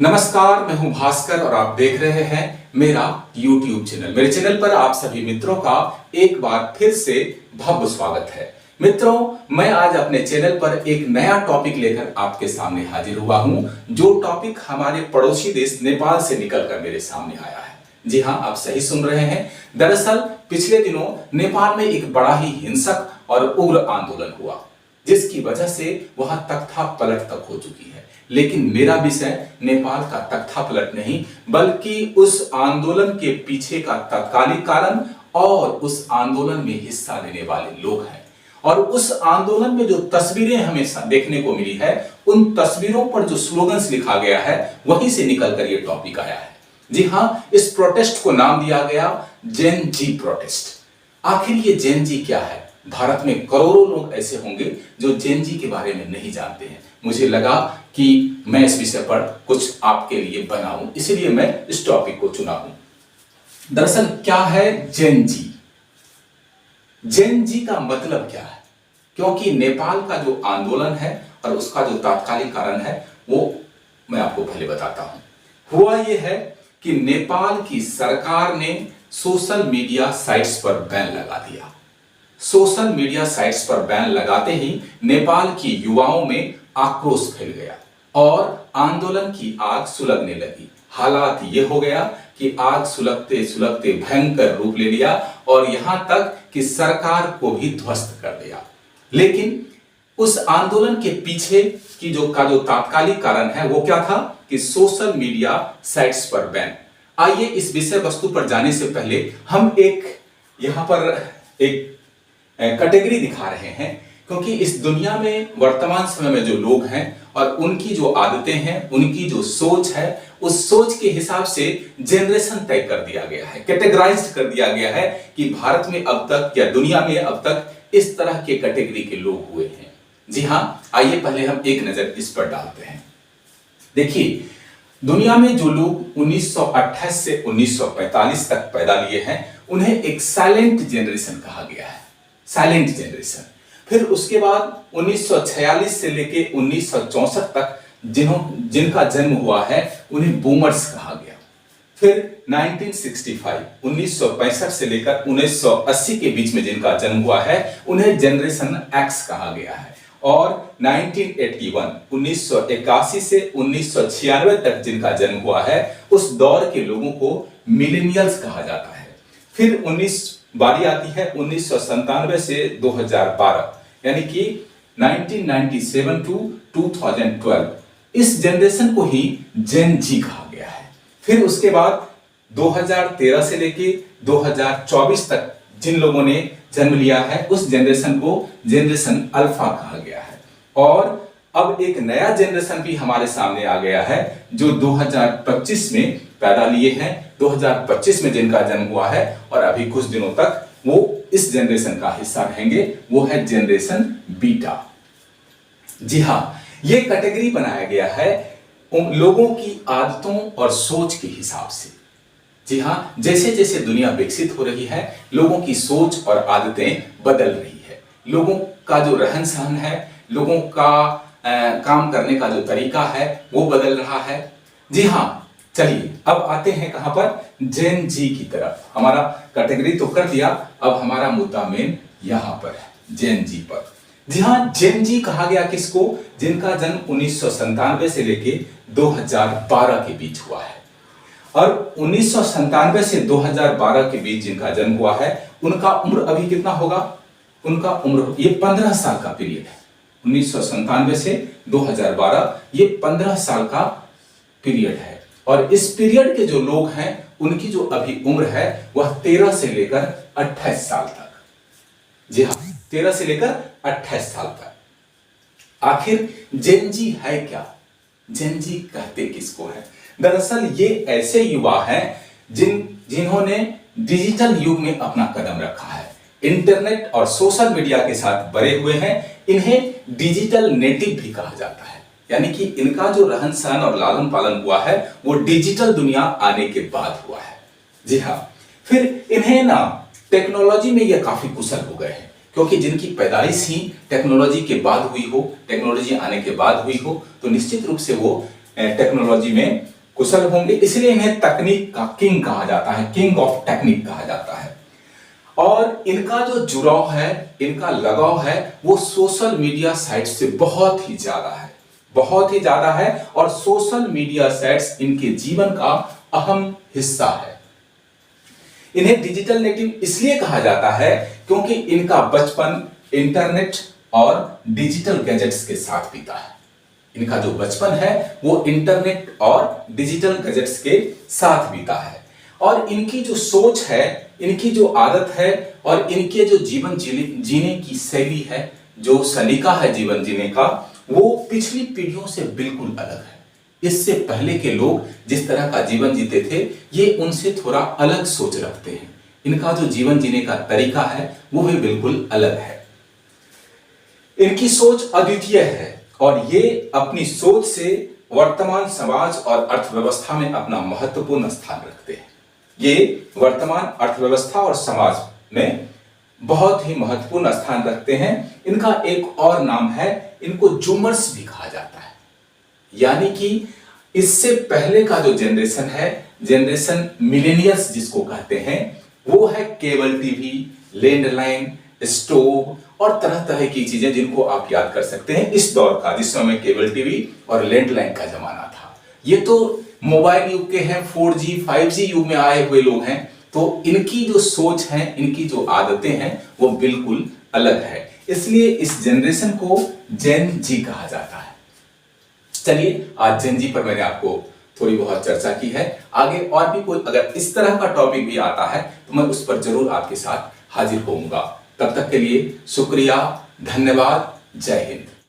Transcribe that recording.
नमस्कार, मैं हूं भास्कर और आप देख रहे हैं मेरा YouTube चैनल। मेरे चैनल पर आप सभी मित्रों का एक बार फिर से भव्य स्वागत है। मित्रों, मैं आज अपने चैनल पर एक नया टॉपिक लेकर आपके सामने हाजिर हुआ हूं, जो टॉपिक हमारे पड़ोसी देश नेपाल से निकलकर मेरे सामने आया है। जी हां, आप सही सुन रहे हैं। दरअसल पिछले दिनों नेपाल में एक बड़ा ही हिंसक और उग्र आंदोलन हुआ, जिसकी वजह से वहां तख्ता पलट तक हो चुकी है। लेकिन मेरा विषय नेपाल का तख्ता पलट नहीं, बल्कि उस आंदोलन के पीछे का तत्कालिक कारण और उस आंदोलन में हिस्सा लेने वाले लोग हैं। और उस आंदोलन में जो तस्वीरें हमें देखने को मिली है, उन तस्वीरों पर जो स्लोगन्स लिखा गया है, वहीं से निकलकर ये टॉपिक आया है। जी हां, इस प्रोटेस्ट को नाम दिया गया जेन जी प्रोटेस्ट। आखिर ये जेन जी क्या है? भारत में करोड़ों लोग ऐसे होंगे जो जेन जी के बारे में नहीं जानते हैं। मुझे लगा कि मैं इस विषय पर कुछ आपके लिए बनाऊं, इसलिए मैं इस टॉपिक को चुना हूं। दरअसल क्या है जेन जी? जेन जी का मतलब क्या है? क्योंकि नेपाल का जो आंदोलन है और उसका जो तात्कालिक कारण है, वो मैं आपको पहले बताता हूं। हुआ यह है कि नेपाल की सरकार ने सोशल मीडिया साइट्स पर बैन लगा दिया। सोशल मीडिया साइट्स पर बैन लगाते ही नेपाल की युवाओं में आक्रोश फैल गया और आंदोलन की आग सुलगने लगी। हालात ये हो गया कि आग सुलगते सुलगते भयंकर रूप ले लिया और यहां तक कि सरकार को भी ध्वस्त कर दिया। लेकिन उस आंदोलन के पीछे की जो तात्कालिक कारण है, वो क्या था कि सोशल मीडिया साइट्स पर बैन। आइए इस विषय वस्तु पर जाने से पहले हम यहां पर एक कैटेगरी दिखा रहे हैं, क्योंकि इस दुनिया में वर्तमान समय में जो लोग हैं और उनकी जो आदतें हैं, उनकी जो सोच है, उस सोच के हिसाब से जनरेशन तय कर दिया गया है, कैटेगराइज्ड कर दिया गया है कि भारत में अब तक या दुनिया में अब तक इस तरह के कैटेगरी के लोग हुए हैं। जी हां, आइए पहले हम एक नजर इस पर डालते हैं। देखिए, दुनिया में जो लोग 1928 से 1945 तक पैदा लिए हैं, उन्हें एक साइलेंट जनरेशन कहा गया है। Silent generation. फिर उसके बाद 1946 से लेके 1964 तक जिनका जन्म हुआ है, उन्हें बूमर्स कहा गया। फिर 1965 से लेकर 1980 के बीच में जिनका जन्म हुआ है, उन्हें जनरेशन एक्स कहा गया है। और 1981 से 1996 तक जिनका जन्म हुआ है, उस दौर के लोगों को मिलेनियल्स कहा जाता है। फिर बारी आती है 1997 से 2012, यानी कि 1997 टू 2012। इस जनरेशन को ही जेन जी कहा गया है। फिर उसके बाद 2013 से लेके 2024 तक जिन लोगों ने जन्म लिया है, उस जनरेशन को जनरेशन अल्फा कहा गया है। और अब एक नया जनरेशन भी हमारे सामने आ गया है, जो 2025 में पैदा लिए हैं, 2025 में जिनका जन्म हुआ है और अभी कुछ दिनों तक वो इस जनरेशन का हिस्सा रहेंगे, वो है जनरेशन बीटा। जी हां, ये कैटेगरी बनाया गया है उन लोगों की आदतों और सोच के हिसाब से। जी हां, जैसे जैसे दुनिया विकसित हो रही है, लोगों की सोच और आदतें बदल रही है। लोगों का जो रहन सहन है, लोगों का काम करने का जो तरीका है, वो बदल रहा है। जी हां, चलिए अब आते हैं कहां पर? जेन जी की तरफ। हमारा कैटेगरी तो कर दिया, अब हमारा मुद्दा मेन यहां पर है, जेन जी पर। जी हां, जेन जी कहा गया किसको? जिनका जन्म 1997 से लेके 2012 के बीच हुआ है। और 1997 से 2012 के बीच जिनका जन्म हुआ है, उनका उम्र अभी कितना होगा? उनका उम्र, ये 15 साल का पीरियड है। 1997 से 2012, ये 15 साल का पीरियड है। और इस पीरियड के जो लोग हैं, उनकी जो अभी उम्र है, वह 13 से लेकर 28 साल तक। जी हां, 13 से लेकर 28 साल तक। आखिर जेन जी है क्या? जेन जी कहते किसको है? दरअसल ये ऐसे युवा हैं जिन्होंने डिजिटल युग में अपना कदम रखा है, इंटरनेट और सोशल मीडिया के साथ बड़े हुए हैं। इन्हें डिजिटल नेटिव भी कहा जाता है, यानी कि इनका जो रहन सहन और लालन पालन हुआ है, वो डिजिटल दुनिया आने के बाद हुआ है। जी हाँ, फिर इन्हें ना टेक्नोलॉजी में ये काफी कुशल हो गए हैं, क्योंकि जिनकी पैदाइश ही टेक्नोलॉजी के बाद हुई हो, टेक्नोलॉजी आने के बाद हुई हो, तो निश्चित रूप से वो टेक्नोलॉजी में कुशल होंगे, इसलिए इन्हें तकनीक का किंग कहा जाता है, किंग ऑफ टेक्निक कहा जाता है। और इनका जो जुड़ाव है, इनका लगाव है, वो सोशल मीडिया साइट से बहुत ही ज्यादा है, बहुत ही ज्यादा है। और सोशल मीडिया साइट्स इनके जीवन का अहम हिस्सा है। इन्हें डिजिटल नेटिव इसलिए कहा जाता है क्योंकि इनका बचपन इंटरनेट और डिजिटल गैजेट्स के साथ बीता है। इनका जो बचपन है वो इंटरनेट और डिजिटल गैजेट्स के साथ बीता है। और इनकी जो सोच है, इनकी जो आदत है और इनके जो जीवन जीने की शैली है, जो सलीका है जीवन जीने का, वो पिछली पीढ़ियों से बिल्कुल अलग है। इससे पहले के लोग जिस तरह का जीवन जीते थे, ये उनसे थोड़ा अलग सोच रखते हैं। इनका जो जीवन जीने का तरीका है वो भी बिल्कुल अलग है। इनकी सोच अद्वितीय है और ये अपनी सोच से वर्तमान समाज और अर्थव्यवस्था में अपना महत्वपूर्ण स्थान रखते हैं। ये वर्तमान अर्थव्यवस्था और समाज में बहुत ही महत्वपूर्ण स्थान रखते हैं। इनका एक और नाम है, इनको जूमर्स भी कहा जाता है। यानी कि इससे पहले का जो जनरेशन है, जनरेशन मिलेनियल्स जिसको कहते हैं, वो है केबल टीवी, लैंडलाइन, स्टोव और तरह तरह की चीजें जिनको आप याद कर सकते हैं इस दौर का, जिस समय केबल टीवी और लैंडलाइन का जमाना था। ये तो मोबाइल युग के हैं, 4G 5G युग में आए हुए लोग हैं। तो इनकी जो सोच है, इनकी जो आदतें हैं वो बिल्कुल अलग है। इसलिए इस जनरेशन को जेन जी कहा जाता है। चलिए, आज जेन जी पर मैंने आपको थोड़ी बहुत चर्चा की है। आगे और भी कोई अगर इस तरह का टॉपिक भी आता है तो मैं उस पर जरूर आपके साथ हाजिर होऊंगा। तब तक के लिए शुक्रिया, धन्यवाद, जय हिंद।